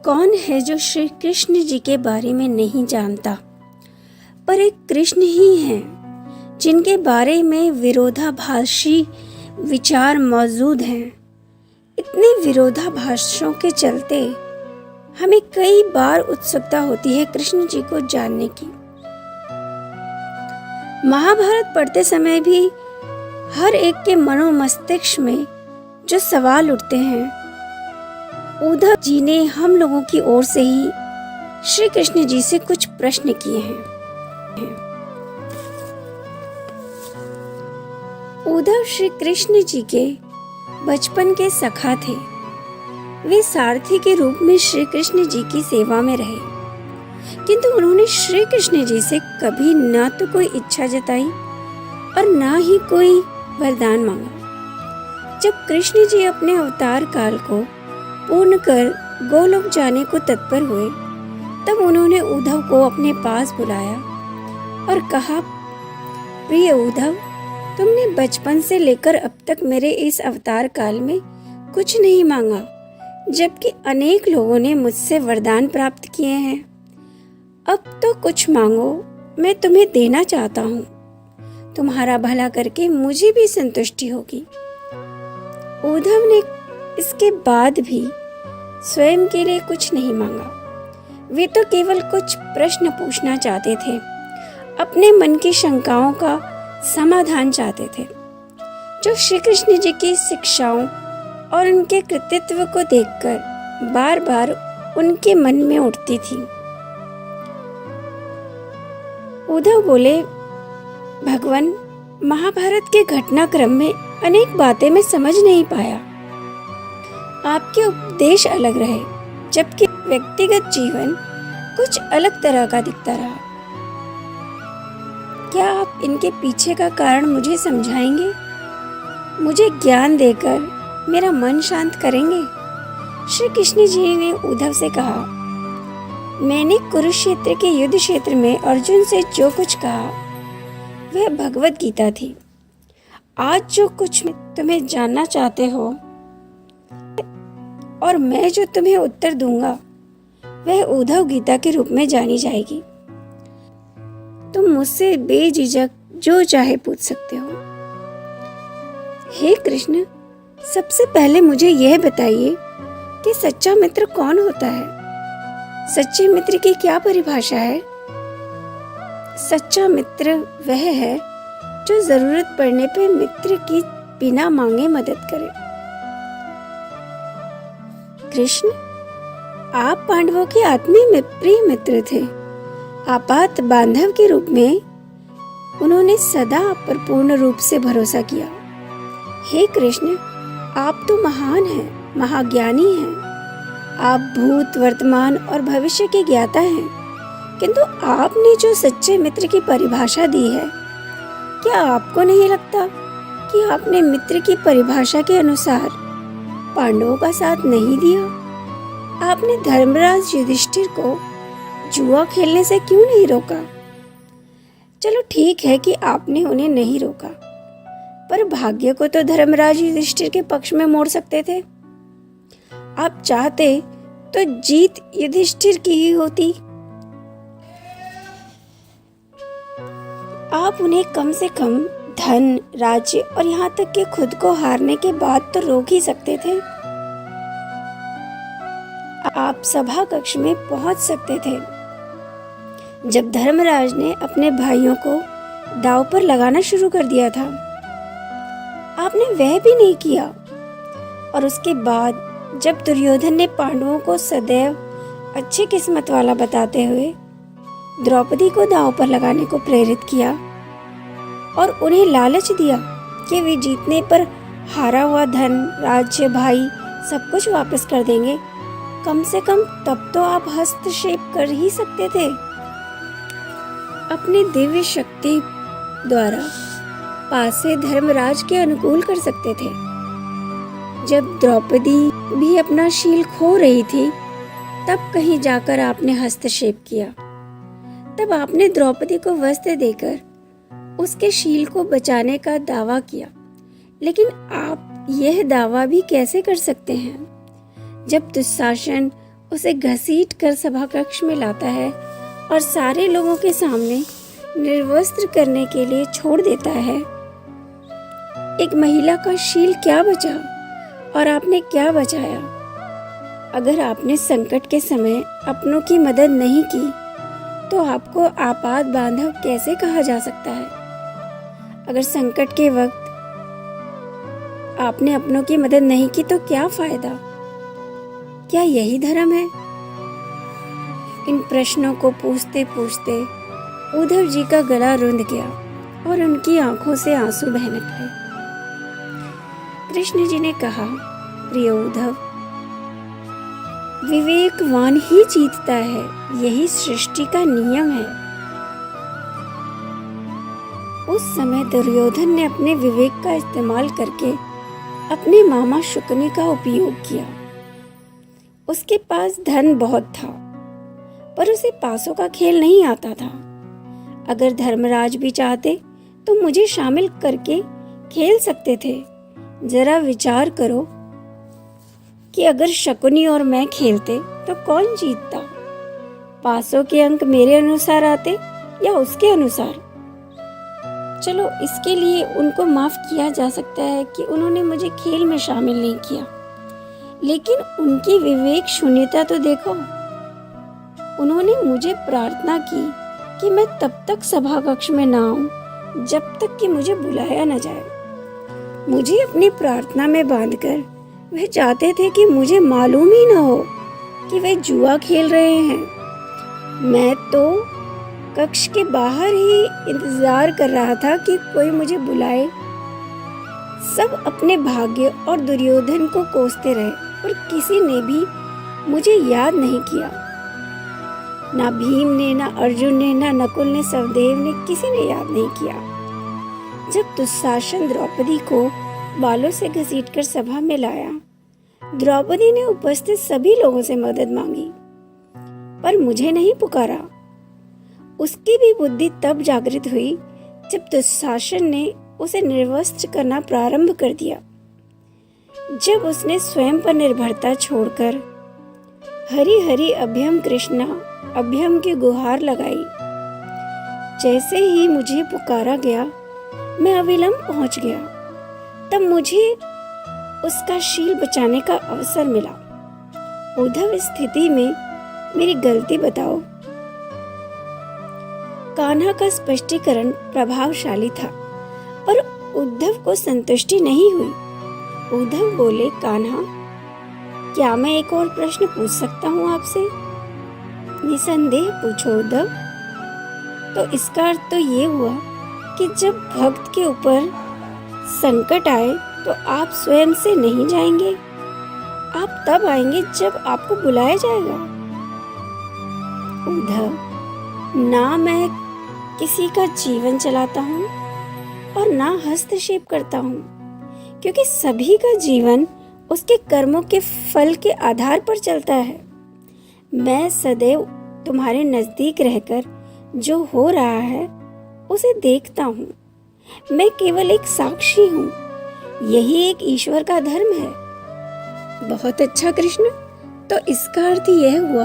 कौन है जो श्री कृष्ण जी के बारे में नहीं जानता, पर एक कृष्ण ही हैं जिनके बारे में विरोधाभासी विचार मौजूद हैं। इतने विरोधाभासों के चलते हमें कई बार उत्सुकता होती है कृष्ण जी को जानने की। महाभारत पढ़ते समय भी हर एक के मनोमस्तिष्क में जो सवाल उठते हैं, उद्धव जी ने हम लोगों की ओर से ही श्री कृष्ण जी से कुछ प्रश्न किए हैं। उद्धव श्री कृष्ण जी के बचपन के सखा थे। वे सारथी के रूप में श्री कृष्ण जी की सेवा में रहे, किंतु उन्होंने श्री कृष्ण जी से कभी न तो कोई इच्छा जताई और न ही कोई वरदान मांगा। जब कृष्ण जी अपने अवतार काल को पूर्ण कर गोलोक जाने को तत्पर हुए, तब उन्होंने उद्धव को अपने पास बुलाया और कहा, प्रिय उद्धव, तुमने बचपन से लेकर अब तक मेरे इस अवतार काल में कुछ नहीं मांगा, जबकि अनेक लोगों ने मुझसे वरदान प्राप्त किए हैं। अब तो कुछ मांगो, मैं तुम्हें देना चाहता हूँ। तुम्हारा भला करके मुझे भी संतुष्टि होगी। उद्धव ने इसके बाद भी स्वयं के लिए कुछ नहीं मांगा। वे तो केवल कुछ प्रश्न पूछना चाहते थे, अपने मन की शंकाओं का समाधान चाहते थे, जो श्री कृष्ण जी की शिक्षाओं और उनके कृतित्व को देखकर बार बार उनके मन में उठती थी। उद्धव बोले, भगवान, महाभारत के घटनाक्रम में अनेक बातें मैं समझ नहीं पाया। आपके उपदेश अलग रहे, जबकि व्यक्तिगत जीवन कुछ अलग तरह का दिखता रहा। क्या आप इनके पीछे का कारण मुझे समझाएंगे? मुझे ज्ञान देकर मेरा मन शांत करेंगे? श्री कृष्ण जी ने उद्धव से कहा, मैंने कुरुक्षेत्र के युद्ध क्षेत्र में अर्जुन से जो कुछ कहा वह भगवत गीता थी। आज जो कुछ तुम्हें जानना चाहते हो और मैं जो तुम्हें उत्तर दूंगा वह उद्धव गीता के रूप में जानी जाएगी। तुम मुझसे बेझिझक जो चाहे पूछ सकते हो। हे कृष्ण, सबसे पहले मुझे यह बताइए कि सच्चा मित्र कौन होता है? सच्चे मित्र की क्या परिभाषा है? सच्चा मित्र वह है जो जरूरत पड़ने पर मित्र की बिना मांगे मदद करे। कृष्ण, आप पांडवों के आत्मीय प्रिय मित्र थे। आपात बांधव के रूप में उन्होंने सदा आप पर पूर्ण रूप से भरोसा किया। हे कृष्ण, आप तो महान हैं, महाज्ञानी हैं। आप भूत, वर्तमान और भविष्य के ज्ञाता हैं, किंतु आपने जो सच्चे मित्र की परिभाषा दी है, क्या आपको नहीं लगता कि आपने मित्र की परिभाषा के अनुसार पांडवों का साथ नहीं दिया? आपने धर्मराज युधिष्ठिर को जुआ खेलने से क्यों नहीं रोका? चलो ठीक है कि आपने उन्हें नहीं रोका, पर भाग्य को तो धर्मराज युधिष्ठिर के पक्ष में मोड़ सकते थे। आप चाहते तो जीत युधिष्ठिर की ही होती। आप उन्हें कम से कम धन, राज्य और यहाँ तक कि खुद को हारने के बाद तो रोक ही सकते थे। आप सभा कक्ष में पहुंच सकते थे जब धर्मराज ने अपने भाइयों को दांव पर लगाना शुरू कर दिया था। आपने वह भी नहीं किया, और उसके बाद जब दुर्योधन ने पांडवों को सदैव अच्छी किस्मत वाला बताते हुए द्रौपदी को दांव पर लगाने को प्रेरित किया और उन्हें लालच दिया कि वे जीतने पर हारा हुआ धन, राज्य, भाई सब कुछ वापस कर देंगे, कम से कम तब तो आप हस्तक्षेप कर ही सकते थे। अपनी दिव्य शक्ति द्वारा पासे धर्मराज के अनुकूल कर सकते थे। जब द्रौपदी भी अपना शील खो रही थी, तब कहीं जाकर आपने हस्तक्षेप किया। तब आपने द्रौपदी को वस्त्र देकर उसके शील को बचाने का दावा किया। लेकिन आप यह दावा भी कैसे कर सकते हैं जब दुशासन उसे घसीट कर सभा कक्ष में लाता है और सारे लोगों के सामने निर्वस्त्र करने के लिए छोड़ देता है। एक महिला का शील क्या बचा और आपने क्या बचाया? अगर आपने संकट के समय अपनों की मदद नहीं की तो आपको आपात बांधव कैसे कहा जा सकता है? अगर संकट के वक्त आपने अपनों की मदद नहीं की तो क्या फायदा? क्या यही धर्म है? इन प्रश्नों को पूछते पूछते उद्धव जी का गला रुंध गया और उनकी आंखों से आंसू बहने लगे। कृष्ण जी ने कहा, प्रिय उद्धव, विवेकवान ही जीतता है, यही सृष्टि का नियम है। उस समय दुर्योधन ने अपने विवेक का इस्तेमाल करके अपने मामा शुकनी का उपयोग किया। उसके पास धन बहुत था, पर उसे पासों का खेल नहीं आता था। अगर धर्मराज भी चाहते तो मुझे शामिल करके खेल सकते थे। जरा विचार करो कि अगर शकुनी और मैं खेलते तो कौन जीतता? पासों के अंक मेरे अनुसार आते या उसके अनुसार? चलो, इसके लिए उनको माफ किया जा सकता है कि उन्होंने मुझे खेल में शामिल नहीं किया, लेकिन उनकी विवेक शून्यता तो देखो। उन्होंने मुझे प्रार्थना की कि मैं तब तक सभा कक्ष में ना आऊं जब तक कि मुझे बुलाया न जाए। मुझे अपनी प्रार्थना में बांधकर वह चाहते थे कि मुझे मालूम ही न हो कि वे जुआ खेल रहे हैं। मैं तो कक्ष के बाहर ही इंतजार कर रहा था कि कोई मुझे बुलाए। सब अपने भाग्य और दुर्योधन को कोसते रहे, पर किसी ने भी मुझे याद नहीं किया। ना भीम ने, ना अर्जुन ने, ना नकुल ने, सहदेव ने, किसी ने याद नहीं किया। जब दुशासन द्रौपदी को बालों से घसीटकर सभा में लाया, द्रौपदी ने उपस्थित सभी लोगों से मदद मांगी, पर मुझे नहीं पुकारा। उसकी भी बुद्धि तब जागृत हुई जब दुशासन ने उसे निर्वस्त्र करना प्रारंभ कर दिया। जब उसने स्वयं पर निर्भरता छोड़कर हरि हरि अभ्यम कृष्णा अभ्यम की गुहार लगाई। जैसे ही मुझे पुकारा गया, मैं अविलंब पहुंच गया। तब मुझे उसका शील बचाने का अवसर मिला। उद्धव, इस स्थिति में मेरी गलती बताओ। कान्हा का स्पष्टीकरण प्रभावशाली था, पर उद्धव को संतुष्टि नहीं हुई। उद्धव बोले, कान्हा, क्या मैं एक और प्रश्न पूछ सकता हूँ आपसे? निसंदेह पूछो उद्धव। तो इसका अर्थ तो ये हुआ कि जब भक्त के ऊपर संकट आए तो आप स्वयं से नहीं जाएंगे, आप तब आएंगे जब आपको बुलाया जाएगा। उद्धव, ना मैं किसी का जीवन चलाता हूँ और ना हस्तक्षेप करता हूँ, क्योंकि सभी का जीवन उसके कर्मों के फल के आधार पर चलता है। मैं सदैव तुम्हारे नजदीक रहकर जो हो रहा है उसे देखता हूँ। मैं केवल एक साक्षी हूँ। यही एक ईश्वर का धर्म है। बहुत अच्छा कृष्ण, तो इसका अर्थ यह हुआ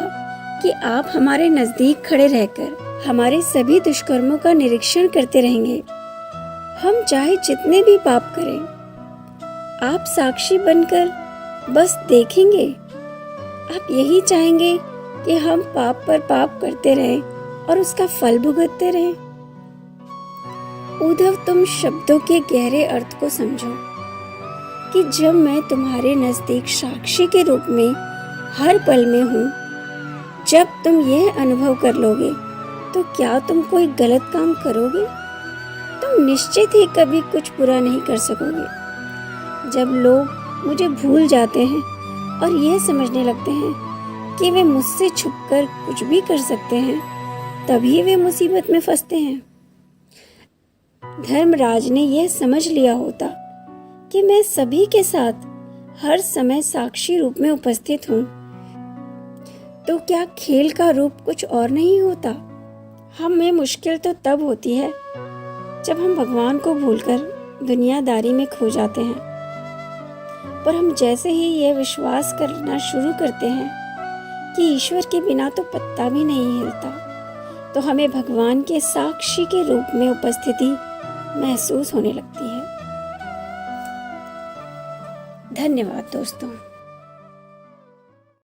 कि आप हमारे नजदीक खड़े रहकर हमारे सभी दुष्कर्मों का निरीक्षण करते रहेंगे। हम चाहे जितने भी पाप करें, आप साक्षी बनकर बस देखेंगे। आप यही चाहेंगे कि हम पाप पर पाप करते रहें और उसका फल भुगतते रहें। उद्धव, तुम शब्दों के गहरे अर्थ को समझो कि जब मैं तुम्हारे नजदीक साक्षी के रूप में हर पल में हूँ, जब तुम यह अनुभव कर लोगे तो क्या तुम कोई गलत काम करोगे? तुम निश्चित ही कभी कुछ बुरा नहीं कर सकोगे। जब लोग मुझे भूल जाते हैं और यह समझने लगते हैं कि वे मुझसे छुपकर कुछ भी कर सकते हैं, तभी वे मुसीबत में फंसते हैं। धर्मराज ने यह समझ लिया होता कि मैं सभी के साथ हर समय साक्षी रूप में उपस्थित हूँ, तो क्या खेल का रूप कुछ और नहीं होता? हमें मुश्किल तो तब होती है जब हम भगवान को भूलकर दुनियादारी में खो जाते हैं। पर हम जैसे ही यह विश्वास करना शुरू करते हैं कि ईश्वर के बिना तो पत्ता भी नहीं हिलता, तो हमें भगवान के साक्षी के रूप में उपस्थिति महसूस होने लगती है। धन्यवाद दोस्तों।